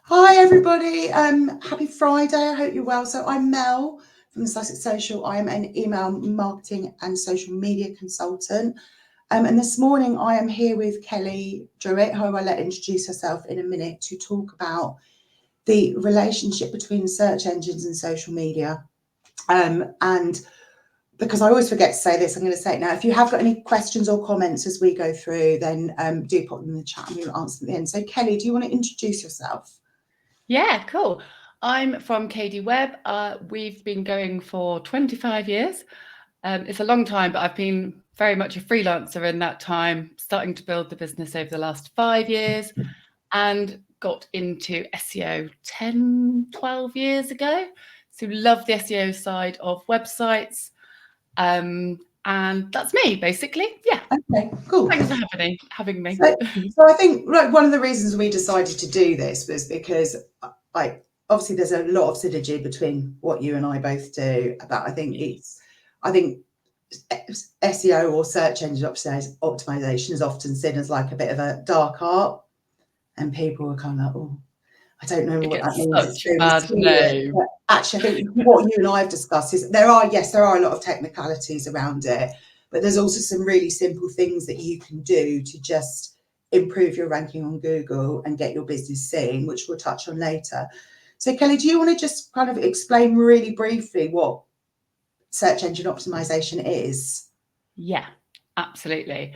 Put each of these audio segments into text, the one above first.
Hi everybody, happy Friday. I hope you're well. So I'm Mel from Sussex Social. I am an email marketing and social media consultant. And this morning I am here with Kelly Druitt, who I'll let introduce herself in a minute, to talk about the relationship between search engines and social media. And because I always forget to say this, I'm going to say it now. If you have got any questions or comments as we go through, then do put them in the chat and we'll answer them at the end. So Kelly, do you want to introduce yourself? Yeah, cool. I'm from KD Web. We've been going for 25 years. It's a long time, but I've been very much a freelancer in that time, starting to build the business over the last 5 years and got into SEO 10, 12 years ago. So love the SEO side of websites. And that's me, basically. Yeah. Okay, cool. Thanks for having me. So I think one of the reasons we decided to do this was because obviously there's a lot of synergy between what you and I both do. But I think SEO or search engine optimization is often seen as like a bit of a dark art, and people are kind of like, oh, I don't know what that means. It's Such a really bad name. But actually, I think what you and I have discussed is there are a lot of technicalities around it, but there's also some really simple things that you can do to just improve your ranking on Google and get your business seen, which we'll touch on later. So Kelly, do you want to just kind of explain really briefly what search engine optimization is? Yeah, absolutely.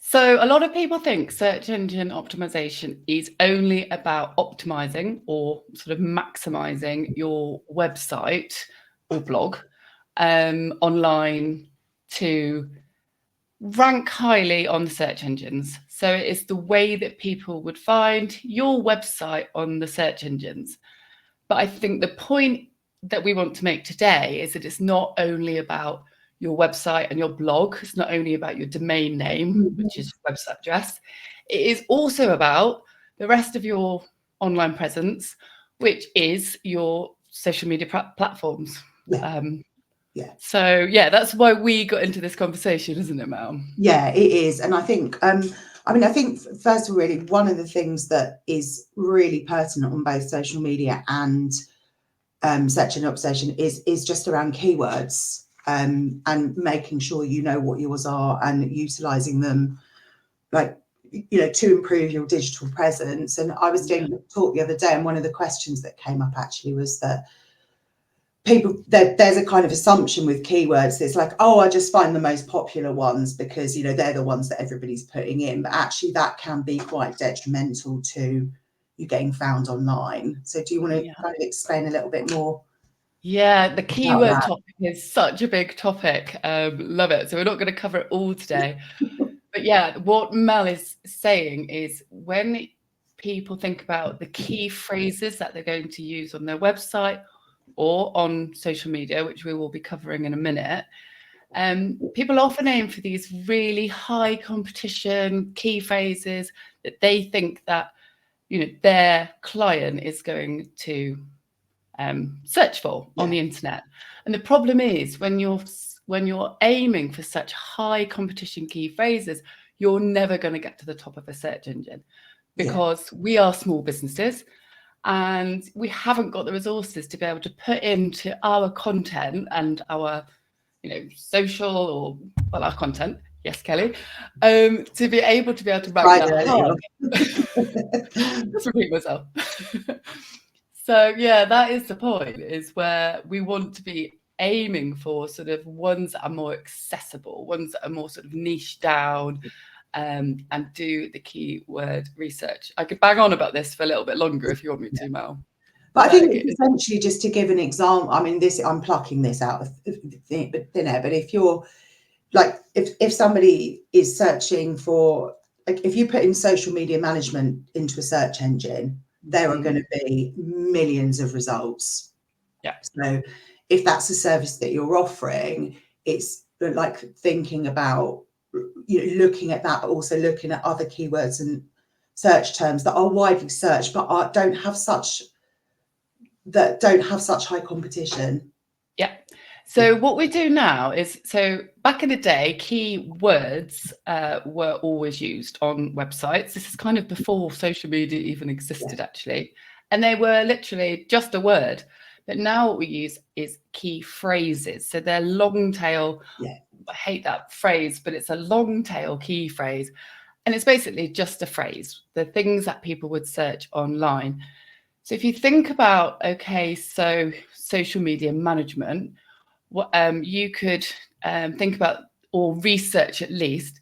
So a lot of people think search engine optimization is only about optimizing or sort of maximizing your website or blog online to rank highly on the search engines. So it is the way that people would find your website on the search engines. But I think the point that we want to make today is that it's not only about your website and your blog. It's not only about your domain name, which is your website address. It is also about the rest of your online presence, which is your social media platforms. So yeah, that's why we got into this conversation, isn't it, Mel? Yeah, it is. And I think I think first of all, really, one of the things that is really pertinent on both social media and search engine optimization is just around keywords, and making sure you know what yours are and utilizing them, to improve your digital presence. And I was doing a talk the other day, and one of the questions that came up actually was that there's a kind of assumption with keywords that's like, oh, I just find the most popular ones because they're the ones that everybody's putting in, but actually that can be quite detrimental to you getting found online. So do you want to kind of explain a little bit more? Yeah, the keyword topic is such a big topic. Love it. So we're not going to cover it all today. But yeah, what Mel is saying is when people think about the key phrases that they're going to use on their website or on social media, which we will be covering in a minute, people often aim for these really high competition key phrases that they think that their client is going to search for on the internet. And the problem is when you're aiming for such high competition key phrases, you're never going to get to the top of a search engine because we are small businesses and we haven't got the resources to be able to put into our content and our social or our content. Yes, Kelly. To be able to rank that high. Let's repeat myself. So yeah, that is the point, is where we want to be aiming for sort of ones that are more accessible, ones that are more sort of niche down, and do the keyword research. I could bang on about this for a little bit longer if you want me to, Mel. But I think essentially, just to give an example, I mean, I'm plucking this out of thin air, but if you're like, if somebody is searching for, like, if you put in social media management into a search engine, there are going to be millions of results. Yeah. So if that's a service that you're offering, it's like thinking about, looking at that, but also looking at other keywords and search terms that are widely searched, but don't have such high competition. Yeah. So what we do now is, so back in the day, keywords were always used on websites. This is kind of before social media even existed, actually. and they were literally just a word. But now what we use is key phrases. So they're long tail. Yeah. I hate that phrase, but it's a long tail key phrase. And it's basically just a phrase, the things that people would search online. So if you think about, okay, so social media management, what you could think about, or research at least,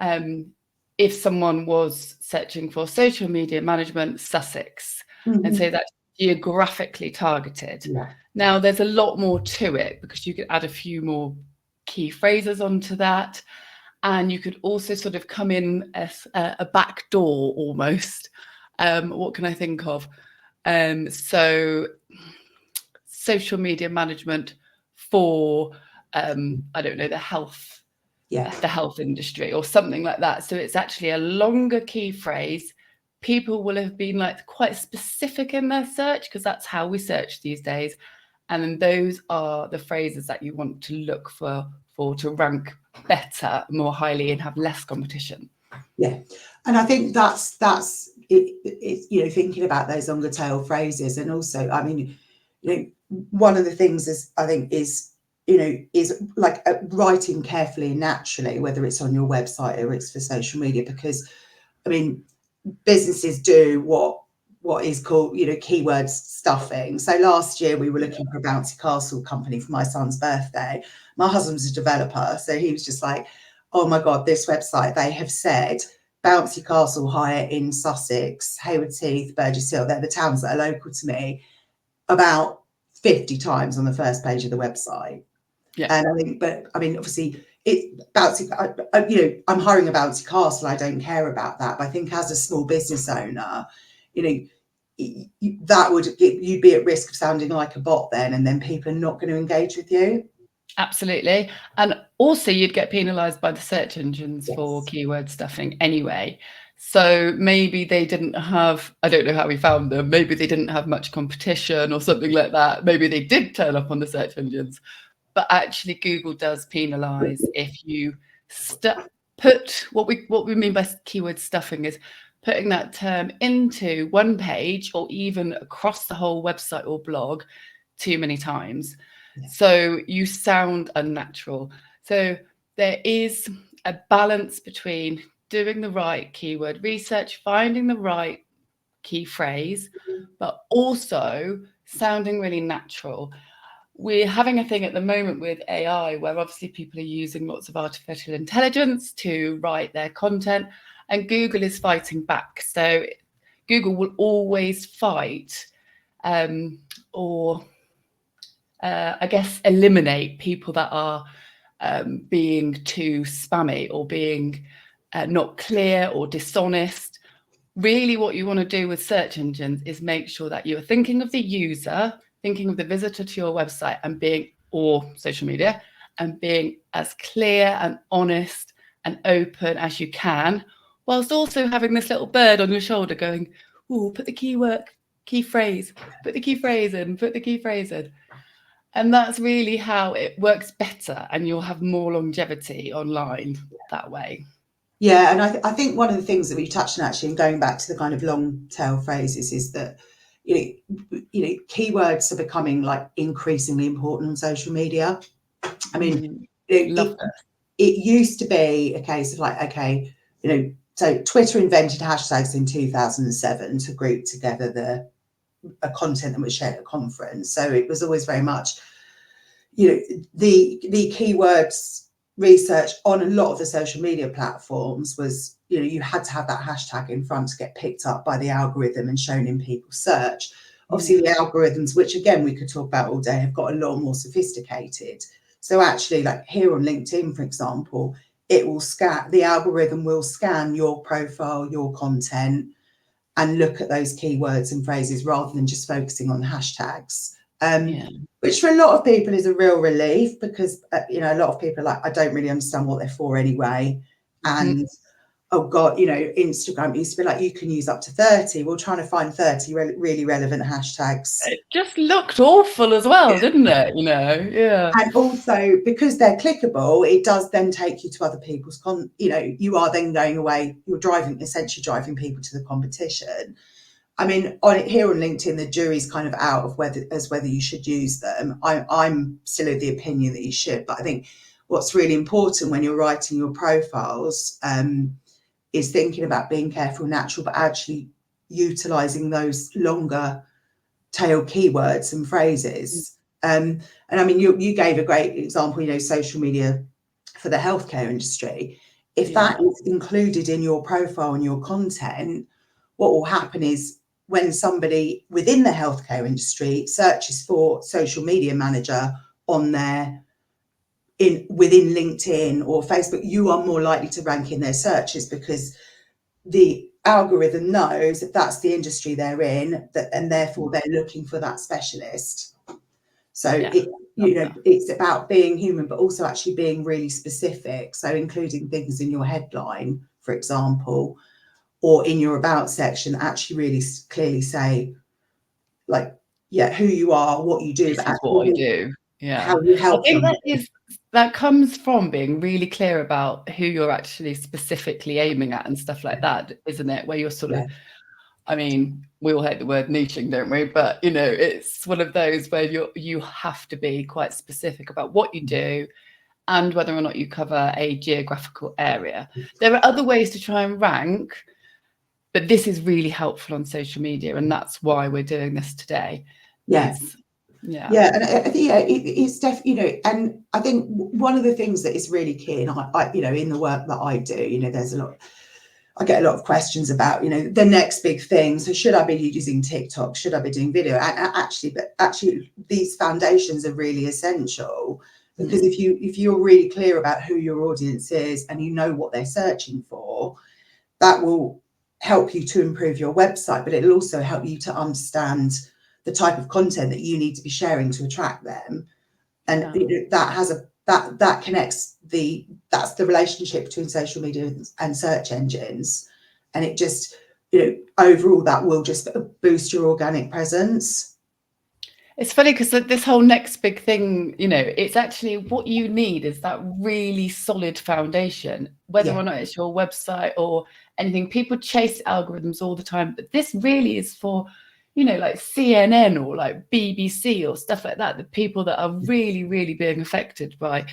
if someone was searching for social media management Sussex, and say that's geographically targeted. Yeah. Now there's a lot more to it, because you could add a few more key phrases onto that, and you could also sort of come in as a back door almost. What can I think of? So social media management for I don't know, the health industry or something like that. So it's actually a longer key phrase. People will have been like quite specific in their search, because that's how we search these days. And then those are the phrases that you want to look for to rank better, more highly, and have less competition. Yeah, and I think that's it, you know, thinking about those longer tail phrases. And also, I mean, you know, one of the things is, I think, is, you know, is like writing carefully and naturally, whether it's on your website or it's for social media, because I mean, businesses do what is called, you know, keyword stuffing. So last year we were looking for a bouncy castle company for my son's birthday. My husband's a developer, so he was just like, oh my God, this website, they have said bouncy castle hire in Sussex, Hayward Heath, Burgess Hill, they're the towns that are local to me, about 50 times on the first page of the website. Yeah. And I think, but I mean, obviously, it bouncy, you know, I'm hiring a bouncy castle. I don't care about that. But I think as a small business owner, you know, that would you'd be at risk of sounding like a bot then, and then people are not going to engage with you. Absolutely. And also you'd get penalized by the search engines for keyword stuffing anyway. So maybe they didn't have, I don't know how we found them, maybe they didn't have much competition or something like that. Maybe they did turn up on the search engines. But actually Google does penalize if you put, what we mean by keyword stuffing is putting that term into one page or even across the whole website or blog too many times. So you sound unnatural. So there is a balance between doing the right keyword research, finding the right key phrase, but also sounding really natural. We're having a thing at the moment with AI where obviously people are using lots of artificial intelligence to write their content, and Google is fighting back. So Google will always fight I guess eliminate people that are being too spammy or being not clear or dishonest. Really what you want to do with search engines is make sure that you're thinking of the user, thinking of the visitor to your website or social media, and being as clear and honest and open as you can, whilst also having this little bird on your shoulder going, oh, put the key phrase, put the key phrase in, put the key phrase in. And that's really how it works better, and you'll have more longevity online that way. Yeah, and I think one of the things that we touched on, actually, and going back to the kind of long tail phrases, is that you know keywords are becoming like increasingly important on social media. I mean, it used to be a case of like, okay, you know, so Twitter invented hashtags in 2007 to group together a content that was shared at a conference. So it was always very much, you know, the keywords research on a lot of the social media platforms was, you know, you had to have that hashtag in front to get picked up by the algorithm and shown in people's search. Obviously, the algorithms, which again we could talk about all day, have got a lot more sophisticated. So actually, like here on LinkedIn, for example, the algorithm will scan your profile, your content, and look at those keywords and phrases rather than just focusing on hashtags. Which for a lot of people is a real relief, because you know, a lot of people are like, I don't really understand what they're for anyway. And oh God, you know, Instagram used to be like, you can use up to 30. We're trying to find 30 really relevant hashtags. It just looked awful as well, didn't it? You know, yeah. And also because they're clickable, it does then take you to other people's you know, you are then going away, you're essentially driving people to the competition. I mean, on here on LinkedIn, the jury's kind of out of whether you should use them. I'm still of the opinion that you should, but I think what's really important when you're writing your profiles is thinking about being careful, natural, but actually utilising those longer tail keywords and phrases. And I mean, you gave a great example, you know, social media for the healthcare industry. If that is included in your profile and your content, what will happen is when somebody within the healthcare industry searches for social media manager on their within LinkedIn or Facebook, you are more likely to rank in their searches because the algorithm knows that that's the industry they're in, and therefore they're looking for that specialist. So it's about being human, but also actually being really specific. So including things in your headline, for example, or in your about section, actually really clearly say, like, who you are, what you do. This is what I do. Yeah, how you help I think them. that comes from being really clear about who you're actually specifically aiming at and stuff like that, isn't it? Where you're sort of, I mean, we all hate the word niching, don't we? But you know, it's one of those where you have to be quite specific about what you do and whether or not you cover a geographical area. There are other ways to try and rank, but this is really helpful on social media, and that's why we're doing this today. Yes. Yeah, and I think it's definitely, you know, and I think one of the things that is really key, and I you know, in the work that I do, you know, I get a lot of questions about, you know, the next big thing. So should I be using TikTok? Should I be doing video? And actually, these foundations are really essential, because if you're really clear about who your audience is and you know what they're searching for, that will help you to improve your website, but it'll also help you to understand the type of content that you need to be sharing to attract them. And that connects that's the relationship between social media and search engines. And it just, you know, overall that will just boost your organic presence. It's funny because this whole next big thing, you know, it's actually what you need is that really solid foundation, whether or not it's your website or anything. People chase algorithms all the time, but this really is for, you know, like CNN or like BBC or stuff like that, the people that are really, really being affected by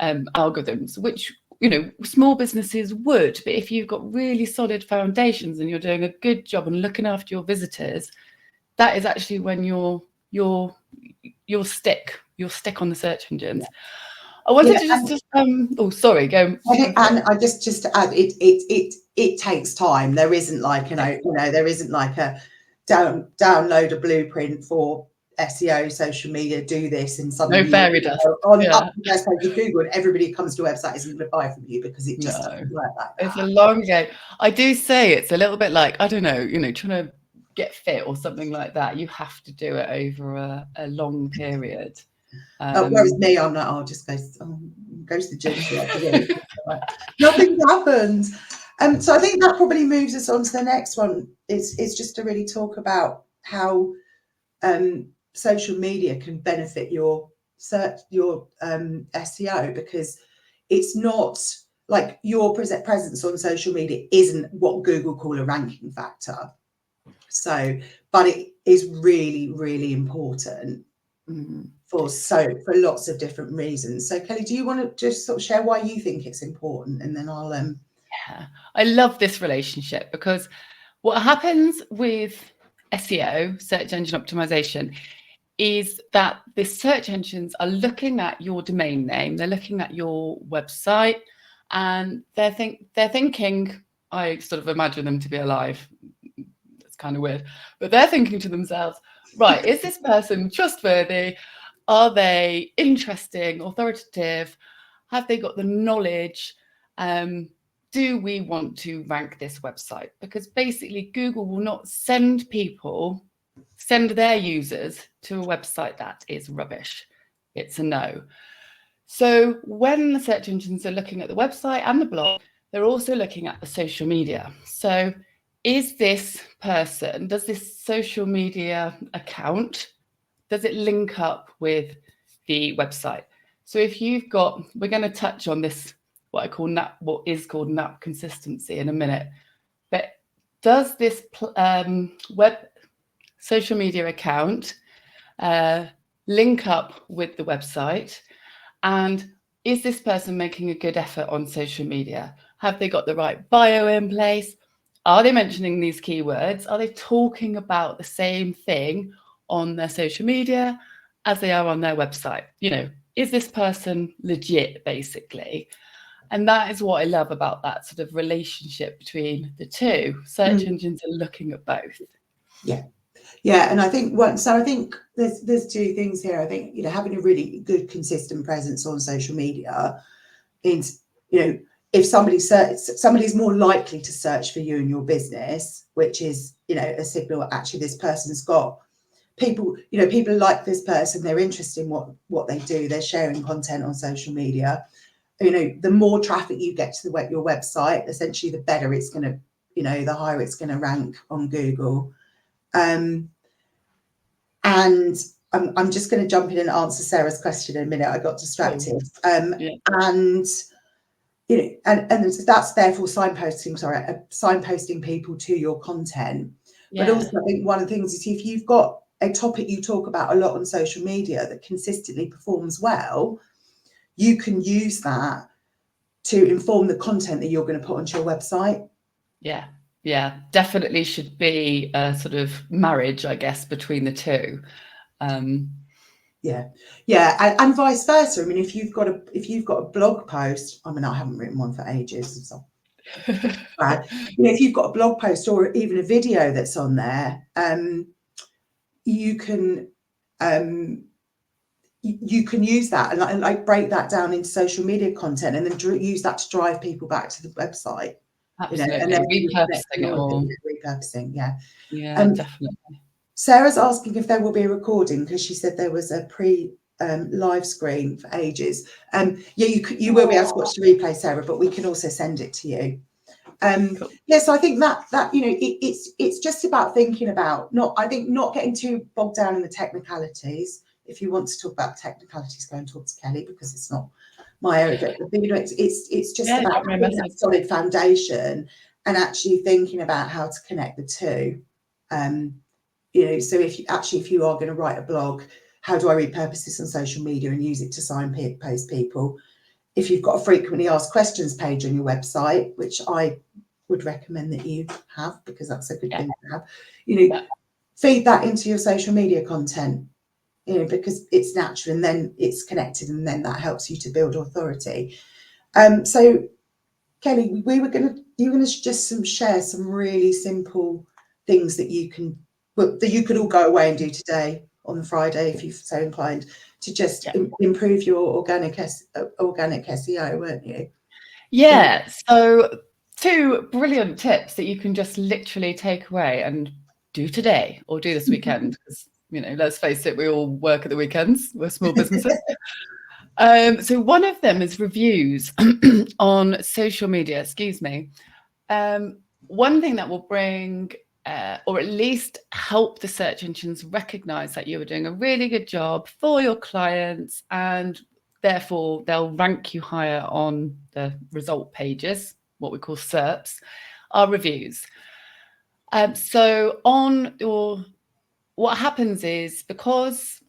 algorithms, which, you know, small businesses would. But if you've got really solid foundations and you're doing a good job and looking after your visitors, that is actually when you'll stick on the search engines. I wanted to just oh, sorry, go. And I just to add, it takes time. There isn't like, you know, there isn't like a download a blueprint for SEO, social media, do this, and suddenly No fairy dust on up the first page of Google, and everybody comes to your website isn't going to buy from you, because it just doesn't work like that. It's a long game. I do say it's a little bit like, I don't know, you know, trying to get fit or something like that. You have to do it over a long period. Whereas me, I'm like, I'll just go to the gym. Nothing's happened. So I think that probably moves us on to the next one. Is just to really talk about how social media can benefit your search, your SEO, because it's not like your presence on social media isn't what Google call a ranking factor. So, but it is really, really important for lots of different reasons. So Kelly, do you want to just sort of share why you think it's important, and then I'll Yeah, I love this relationship, because what happens with SEO, search engine optimization, is that the search engines are looking at your domain name, they're looking at your website, and they're thinking, I sort of imagine them to be alive. It's kind of weird, but they're thinking to themselves, right, is this person trustworthy? Are they interesting, authoritative? Have they got the knowledge? Do we want to rank this website? Because basically Google will not send their users to a website that is rubbish. It's a no. So when the search engines are looking at the website and the blog, they're also looking at the social media. So is this person, does this social media account, does it link up with the website? So if you've got, we're going to touch on this, what is called NAP consistency in a minute, but does this web social media account link up with the website? And is this person making a good effort on social media? Have they got the right bio in place? Are they mentioning these keywords? Are they talking about the same thing on their social media as they are on their website? You know, is this person legit, basically? And that is what I love about that sort of relationship between the two. Search engines are looking at both. Yeah, and I think there's two things here. I think, you know, having a really good, consistent presence on social media means, you know, if somebody's more likely to search for you and your business, which is, you know, a signal actually this person's got people, you know, people like this person, they're interested in what they do, they're sharing content on social media. You know, the more traffic you get to your website, essentially the better it's going to, you know, the higher it's going to rank on Google. And I'm just going to jump in and answer Sarah's question in a minute. I got distracted. And you know, and that's therefore signposting people to your content. But also, I think one of the things is, if you've got a topic you talk about a lot on social media that consistently performs well, you can use that to inform the content that you're going to put onto your website. Yeah, definitely should be a sort of marriage, I guess, between the two. Yeah, and vice versa. I mean, if you've got a blog post, I mean, I haven't written one for ages, so bad. You know, if you've got a blog post or even a video that's on there, you can use that and like break that down into social media content, and then use that to drive people back to the website. Absolutely, you know, and then repurposing it all. Repurposing, yeah, definitely. Sarah's asking if there will be a recording, because she said there was a live screen for ages. Yeah, you will be able to watch the replay, Sarah, but we can also send it to you. Cool. Yeah, so I think that you know, it's just about thinking about not getting too bogged down in the technicalities. If you want to talk about technicalities, go and talk to Kelly, because it's not my area. But you know, it's just about having that solid foundation and actually thinking about how to connect the two. You know, so if you are going to write a blog, how do I repurpose this on social media and use it to signpost people? If you've got a frequently asked questions page on your website, which I would recommend that you have, because that's a good thing to have, you know, feed that into your social media content, you know, because it's natural, and then it's connected, and then that helps you to build authority. So Kelly, you were going to just share some really simple things that you could all go away and do today on Friday, if you're so inclined, to just improve your organic SEO, weren't you? Yeah, so 2 brilliant tips that you can just literally take away and do today or do this weekend, because, you know, let's face it, we all work at the weekends, we're small businesses. So one of them is reviews on social media, excuse me. One thing that will bring or at least help the search engines recognize that you are doing a really good job for your clients, and therefore they'll rank you higher on the result pages, what we call SERPs, are reviews. So what happens is, because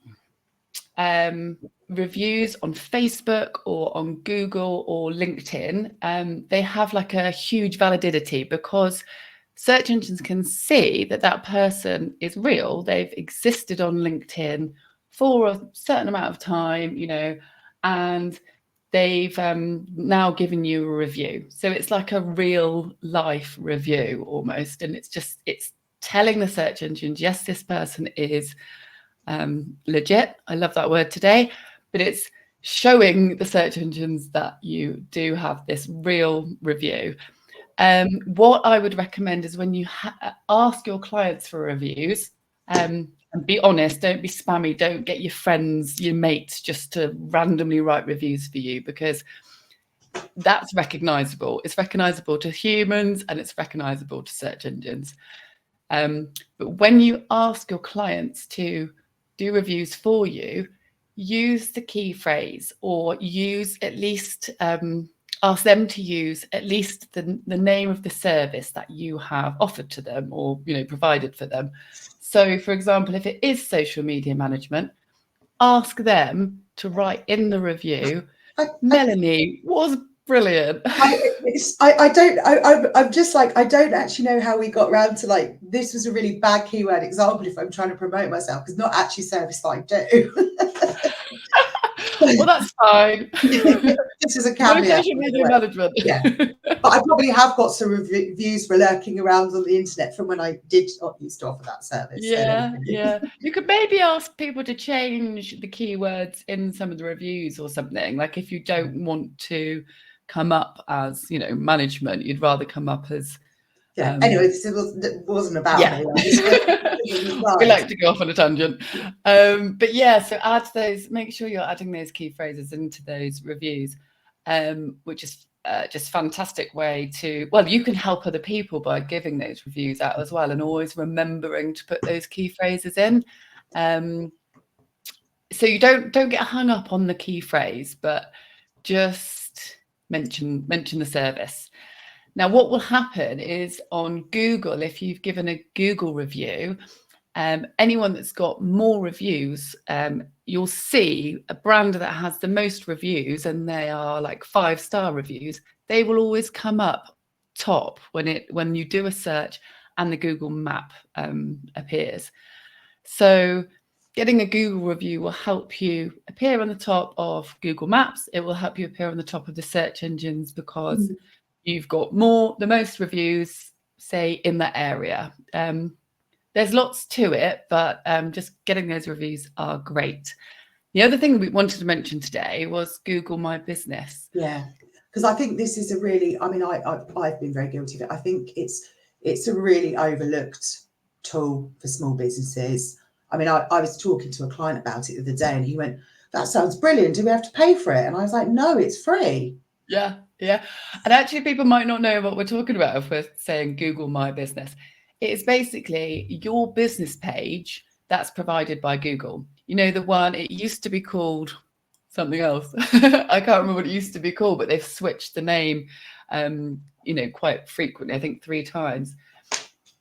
reviews on Facebook or on Google or LinkedIn, they have like a huge validity, because search engines can see that person is real. They've existed on LinkedIn for a certain amount of time, you know, and they've now given you a review. So it's like a real life review almost. And it's telling the search engines, yes, this person is legit. I love that word today, but it's showing the search engines that you do have this real review. What I would recommend is, when you ask your clients for reviews, and be honest, don't be spammy, don't get your friends, your mates just to randomly write reviews for you, because that's recognizable. It's recognizable to humans and it's recognizable to search engines. But when you ask your clients to do reviews for you, use the key phrase, or use at least ask them to use at least the name of the service that you have offered to them or, you know, provided for them. So, for example, if it is social media management, ask them to write in the review, Melanie was brilliant. I'm just like, I don't actually know how we got around to like, this was a really bad keyword example if I'm trying to promote myself, because not actually service that I do. Well, that's fine. This is a caveat. Social media management. Yeah. But I probably have got some reviews lurking around on the internet from when I did used to offer that service. Yeah, So. yeah. You could maybe ask people to change the keywords in some of the reviews or something. Like if you don't want to come up as, you know, management, you'd rather come up as. Yeah. Anyway, this wasn't about me. We like to go off on a tangent. But yeah, so add those, make sure you're adding those key phrases into those reviews, which is just fantastic way to, well, you can help other people by giving those reviews out as well, and always remembering to put those key phrases in. So you don't get hung up on the key phrase, but just mention the service. Now, what will happen is on Google, if you've given a Google review, anyone that's got more reviews, you'll see a brand that has the most reviews, and they are like 5-star reviews. They will always come up top when you do a search and the Google map appears. So getting a Google review will help you appear on the top of Google Maps. It will help you appear on the top of the search engines because you've got the most reviews, say, in that area. There's lots to it, but just getting those reviews are great. The other thing we wanted to mention today was Google My Business. Yeah, because I think this is a really, I mean, I've been very guilty of it. I think it's a really overlooked tool for small businesses. I mean, I was talking to a client about it the other day and he went, that sounds brilliant. Do we have to pay for it? And I was like, no, it's free. Yeah. And actually people might not know what we're talking about if we're saying Google My Business. It is basically your business page that's provided by Google. You know, the one, it used to be called something else. I can't remember what it used to be called, but they've switched the name, you know, quite frequently, I think 3 times.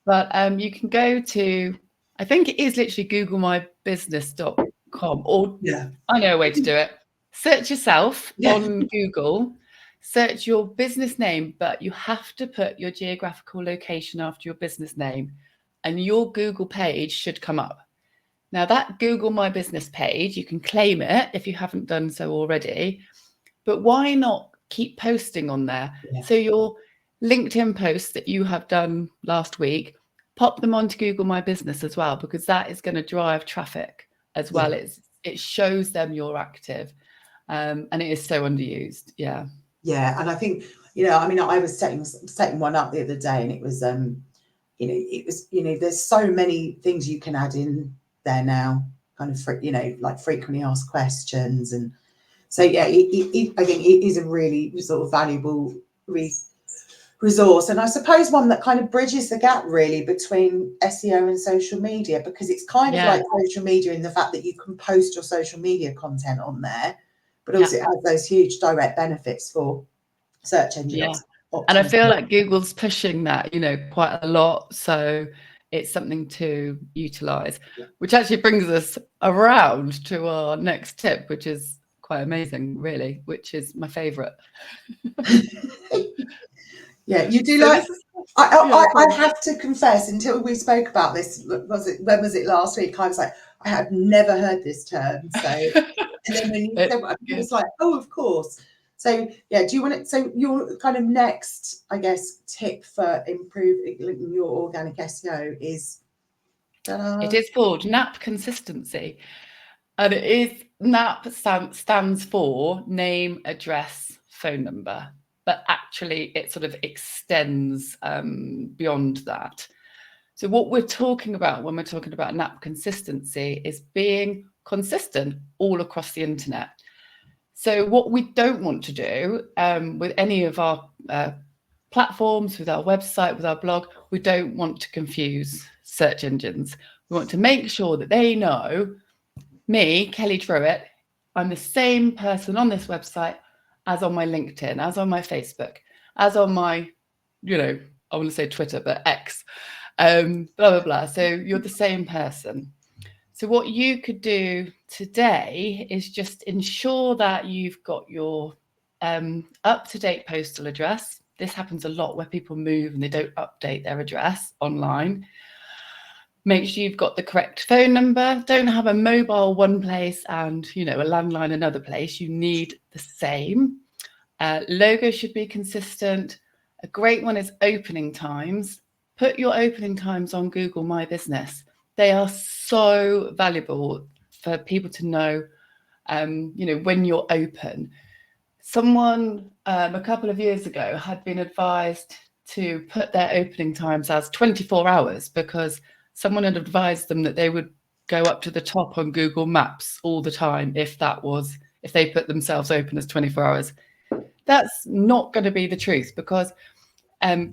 But you can go to, I think it is literally googlemybusiness.com, or I know a way to do it. Search yourself on Google, search your business name, but you have to put your geographical location after your business name, and your Google page should come up. Now that Google My Business page, you can claim it if you haven't done so already, but why not keep posting on there? So your LinkedIn posts that you have done last week, pop them onto Google My Business as well, because that is going to drive traffic as well. It shows them you're active, and it is so underused. Yeah, and I think, you know, I mean, I was setting one up the other day, and it was, you know, there's so many things you can add in there now, kind of, you know, like frequently asked questions, and so I think it is a really sort of valuable resource, and I suppose one that kind of bridges the gap really between SEO and social media, because it's kind of like social media in the fact that you can post your social media content on there, but also it has those huge direct benefits for search engines. And I feel like Google's pushing that, you know, quite a lot, so it's something to utilize, which actually brings us around to our next tip, which is quite amazing, really, which is my favorite. You do. So I have to confess, until we spoke about this, when was it last week? I was like, I had never heard this term. So, and then when you said, I was like, oh, of course. So do you want it? So your kind of next, I guess, tip for improving your organic SEO is? It is called NAP consistency, and it is NAP stands for name, address, phone number. But actually it sort of extends beyond that. So what we're talking about when we're talking about NAP consistency is being consistent all across the internet. So what we don't want to do with any of our platforms, with our website, with our blog, we don't want to confuse search engines. We want to make sure that they know me, Kelly Druitt, I'm the same person on this website as on my LinkedIn, as on my Facebook, as on my, I want to say Twitter, but X, blah, blah, blah. So you're the same person. So what you could do today is just ensure that you've got your up-to-date postal address. This happens a lot where people move and they don't update their address online. Make sure you've got the correct phone number. Don't have a mobile one place and, a landline another place. You need the same. Logo should be consistent. A great one is opening times. Put your opening times on Google My Business. They are so valuable for people to know, when you're open. Someone a couple of years ago had been advised to put their opening times as 24 hours because someone had advised them that they would go up to the top on Google Maps all the time if they put themselves open as 24 hours. That's not going to be the truth because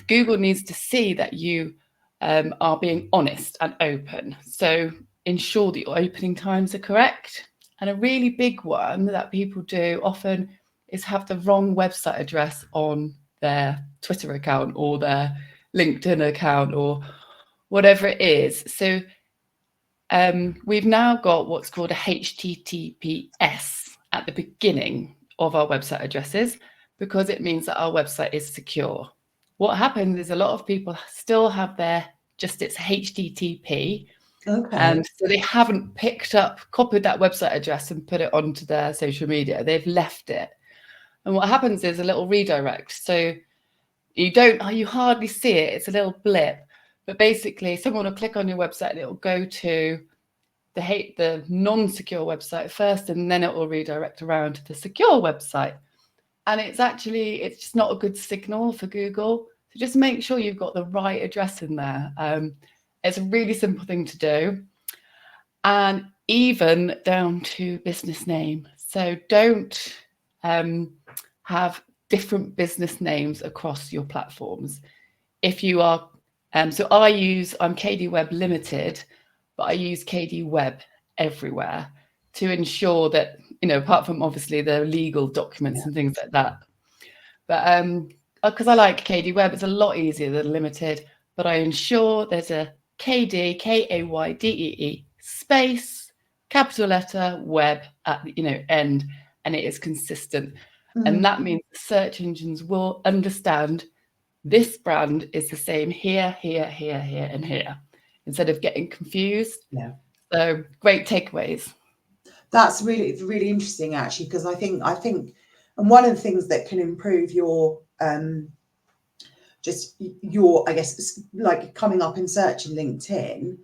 Google needs to see that you are being honest and open. So ensure that your opening times are correct. And a really big one that people do often is have the wrong website address on their Twitter account or their LinkedIn account or whatever it is. So we've now got what's called a HTTPS at the beginning of our website addresses because it means that our website is secure. What happens is a lot of people still have it's HTTP. Okay. And so they haven't copied that website address and put it onto their social media. They've left it. And what happens is a little redirect. So you hardly see it. It's a little blip. But basically, someone will click on your website and it will go to the non-secure website first, and then it will redirect around to the secure website. And it's just not a good signal for Google. So just make sure you've got the right address in there. It's a really simple thing to do. And even down to business name. So don't have different business names across your platforms. If you are, I'm KD Web Limited, but I use KD Web everywhere to ensure that, apart from obviously the legal documents and things like that. But because I like KD Web, it's a lot easier than Limited, but I ensure there's a KD, KAYDEE space, capital letter, web at the end, and it is consistent. And that means the search engines will understand this brand is the same here, here, here, here, and here, instead of getting confused. Yeah. So great takeaways. That's really, really interesting, actually, because I think, and one of the things that can improve your, I guess, like coming up in search in LinkedIn.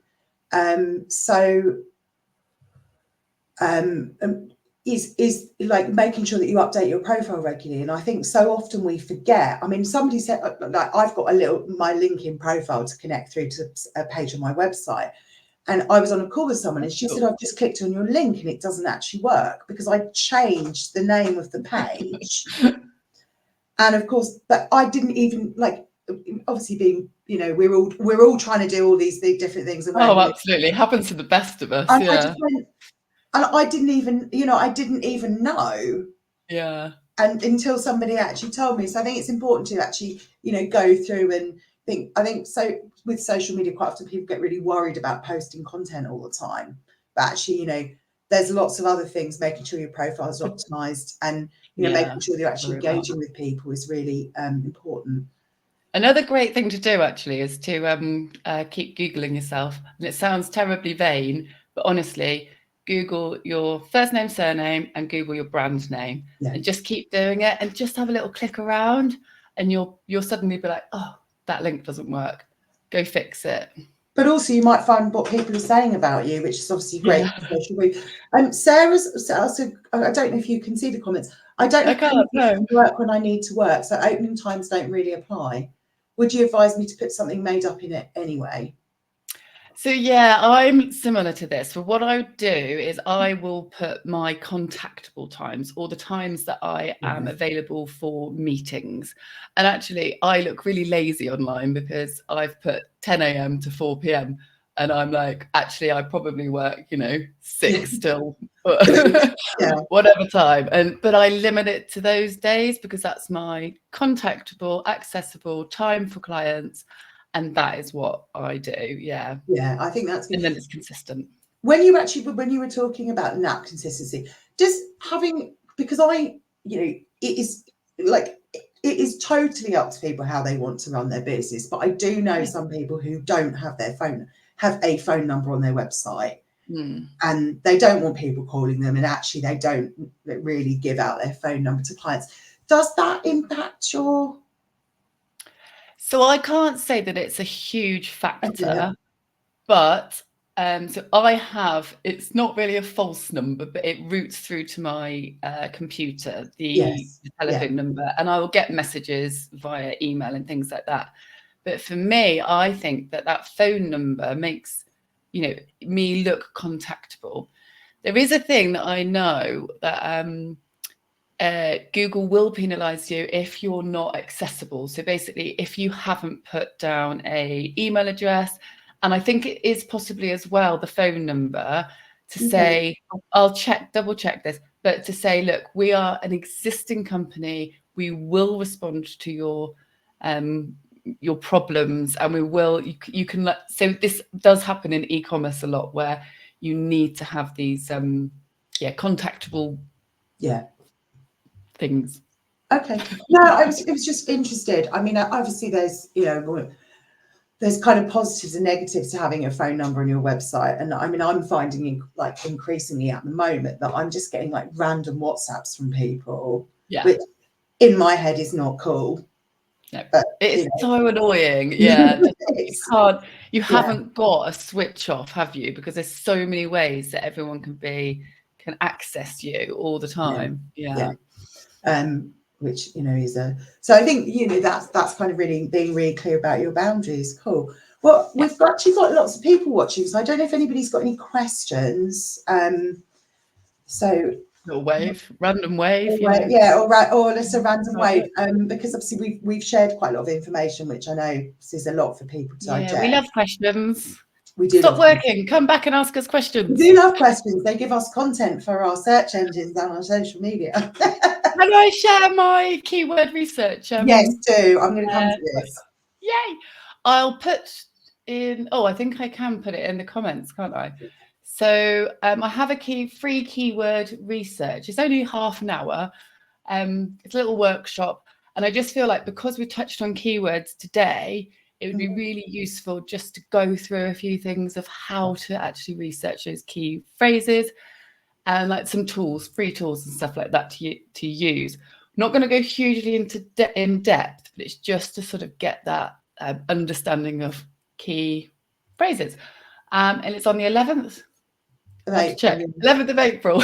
Is like making sure that you update your profile regularly. And I think so often we forget. I mean, somebody said, like, I've got my LinkedIn profile to connect through to a page on my website. And I was on a call with someone and she said, I've just clicked on your link and it doesn't actually work because I changed the name of the page. And of course, but I didn't even, like, obviously being, we're all trying to do all these big different things. Oh, absolutely. It happens to the best of us. And yeah. I just went, and I didn't even know. Yeah. And until somebody actually told me. So I think it's important to actually, go through and think. I think so with social media, quite often people get really worried about posting content all the time. But actually, there's lots of other things. Making sure your profile is optimized and, making sure you're actually engaging with people is really important. Another great thing to do actually is to keep Googling yourself. And it sounds terribly vain, but honestly, Google your first name, surname, and Google your brand name, and just keep doing it, and just have a little click around, and you'll suddenly be like, oh, that link doesn't work. Go fix it. But also, you might find what people are saying about you, which is obviously great. Sarah's also, I don't know if you can see the comments. I don't work when I need to work, so opening times don't really apply. Would you advise me to put something made up in it anyway? So yeah, I'm similar to this. So what I would do is I will put my contactable times, or the times that I am available for meetings. And actually, I look really lazy online because I've put 10 a.m. to 4 p.m. and I'm like, actually, I probably work, 6 till whatever time. But I limit it to those days because that's my contactable, accessible time for clients. And that is what I do. Yeah. Yeah, I think that's good. And then it's consistent. When you were talking about that consistency, because it is totally up to people how they want to run their business. But I do know some people who don't have a phone number on their website, and they don't want people calling them, and actually they don't really give out their phone number to clients. Does that impact your? So I can't say that it's a huge factor, but so I have, it's not really a false number, but it routes through to my computer, the telephone number, and I will get messages via email and things like that. But for me, I think that phone number makes, me look contactable. There is a thing that I know that Google will penalize you if you're not accessible. So basically, if you haven't put down an email address, and I think it is possibly as well the phone number to say, I'll double check this, but to say, look, we are an existing company. We will respond to your problems, and we will. You can. So this does happen in e-commerce a lot, where you need to have these contactable things. Okay. No, I was just interested. I mean, obviously there's kind of positives and negatives to having a phone number on your website. And I mean, I'm finding like increasingly at the moment that I'm just getting like random WhatsApps from people, which in my head is not cool. No, but it's so annoying. Yeah. It's hard. You haven't got a switch off, have you? Because there's so many ways that everyone can access you all the time. Yeah. Which is so I think that's kind of really being really clear about your boundaries. Cool. Well, we've actually got lots of people watching, so I don't know if anybody's got any questions. So random wave, or just a random wave, because obviously we've shared quite a lot of information, which I know is a lot for people to digest. We love questions. We do. Stop working. Come back and ask us questions. We do love questions. They give us content for our search engines and our social media. Can I share my keyword research? Yes, do. I'm going to come to this. Yay! I'll put in. Oh, I think I can put it in the comments, can't I? So I have a free keyword research. It's only half an hour. It's a little workshop, and I just feel like because we touched on keywords today, it would be really useful just to go through a few things of how to actually research those key phrases, and like some tools, free tools and stuff like that to use. I'm not going to go hugely in depth, but it's just to sort of get that understanding of key phrases. And it's on the 11th. Check 11th of April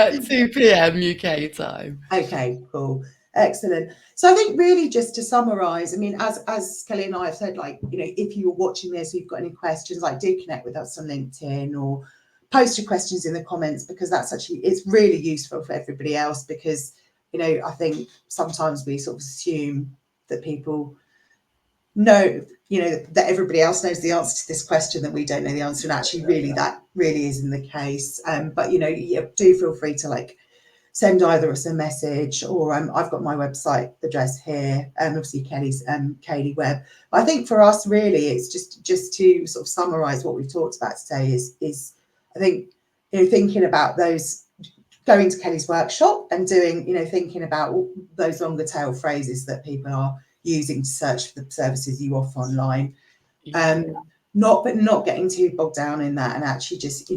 at 2 p.m. UK time. Okay, cool. Excellent. So I think really just to summarize, I mean, as Kelly and I have said, like, if you're watching this, or you've got any questions, like, do connect with us on LinkedIn or post your questions in the comments, because it's really useful for everybody else, because, I think sometimes we sort of assume that people know, that everybody else knows the answer to this question, that we don't know the answer. And actually really that really isn't the case. But, do feel free to send either us a message, or I've got my website address here, obviously Kelly's Kaylee Webb. But I think for us really it's just to sort of summarize what we've talked about today is I think thinking about those, going to Kelly's workshop and doing thinking about those longer tail phrases that people are using to search for the services you offer online, not getting too bogged down in that, and actually just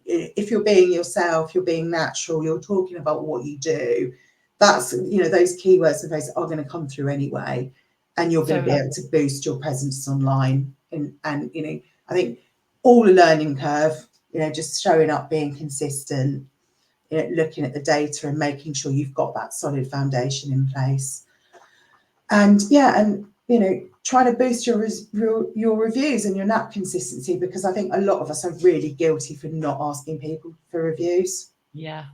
if you're being yourself, you're being natural, you're talking about what you do, that's those keywords and phrases are going to come through anyway, and you're going to be able to boost your presence online. And I think all a learning curve, just showing up, being consistent, looking at the data and making sure you've got that solid foundation in place, and trying to boost your reviews and your NAP consistency, because I think a lot of us are really guilty for not asking people for reviews. Yeah,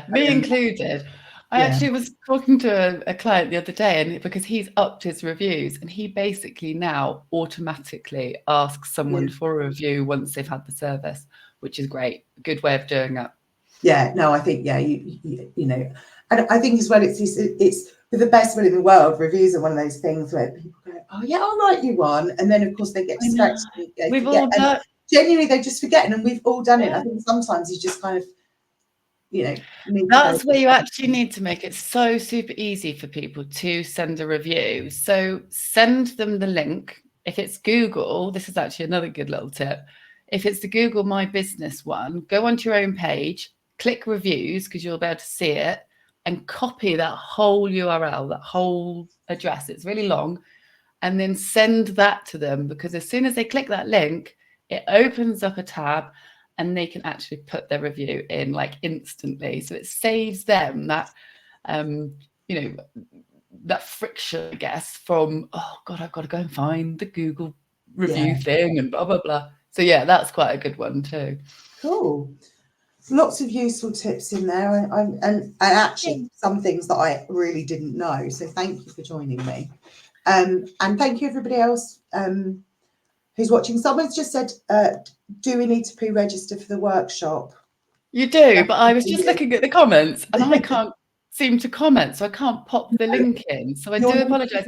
me included. I Yeah. actually was talking to a client the other day, and because he's upped his reviews, and he basically now automatically asks someone for a review once they've had the service, which is great. Good way of doing it. Yeah, no, I think, yeah, you know, and I think as well, it's with the best will in the world, reviews are one of those things where people go, oh yeah, I'll write you one, and then of course they get distracted, they We've forget, all and done. genuinely they just forget, and we've all done it. Yeah. I think sometimes you just kind of, you know, need That's to where you actually need to make it so super easy for people to send a review. So send them the link. If it's Google, this is actually another good little tip. If it's the Google My Business one, go onto your own page, click reviews because you'll be able to see it, and copy that whole URL, that whole address. It's really long. And then send that to them, because as soon as they click that link, it opens up a tab and they can actually put their review in like instantly. So it saves them that, you know, that friction, I guess, from, oh God, I've got to go and find the Google review thing and blah, blah, blah. So yeah, that's quite a good one too. Cool. Lots of useful tips in there, and actually some things that I really didn't know. So thank you for joining me. And thank you everybody else who's watching. Someone's just said, do we need to pre-register for the workshop? You do, but I was just looking at the comments and I can't seem to comment, so I can't pop the link in. So I do apologise.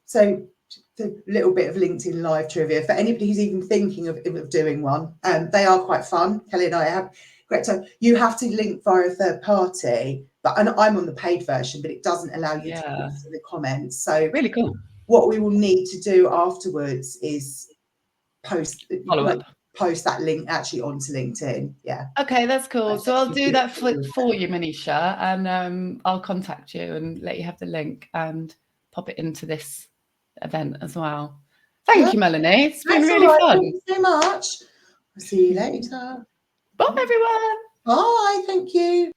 So the little bit of LinkedIn live trivia for anybody who's even thinking of doing one. They are quite fun. Kelly and I have great time. You have to link via a third party, and I'm on the paid version, but it doesn't allow you to put the comments. So really cool. What we will need to do afterwards is post that link actually onto LinkedIn. Yeah. Okay, that's cool. So I'll do that for you, Manisha, and I'll contact you and let you have the link and pop it into this event as well. Thank you, Melanie. It's been really fun. Thank you so much. I'll see you later. Bye, everyone. Bye. Thank you.